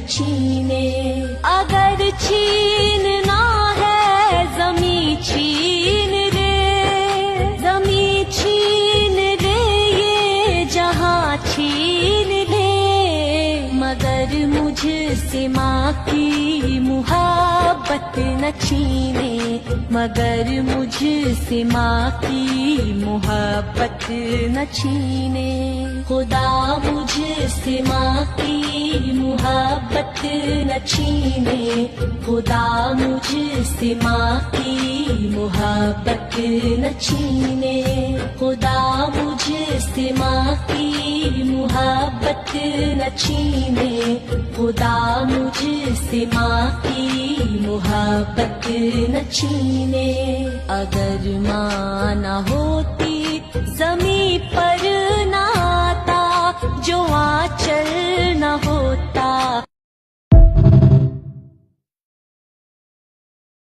छीने। अगर छीनना है जमी छीन रे, जमी छीन रे, ये जहां छीन ले, मगर मुझसे माँ की मुहब्बत न छीने, मगर मुझसे माँ की मुहब्बत न छीने। खुदा मुझसे माँ की मुहब्बत न छीने, खुदा मुझसे माँ की मुहब्बत न छीने, खुदा मुझसे माँ की मुहब्बत न छीने, खुदा मुझसे माँ की मुहब्बत न छीने। अगर माँ न होती ज़मीं पर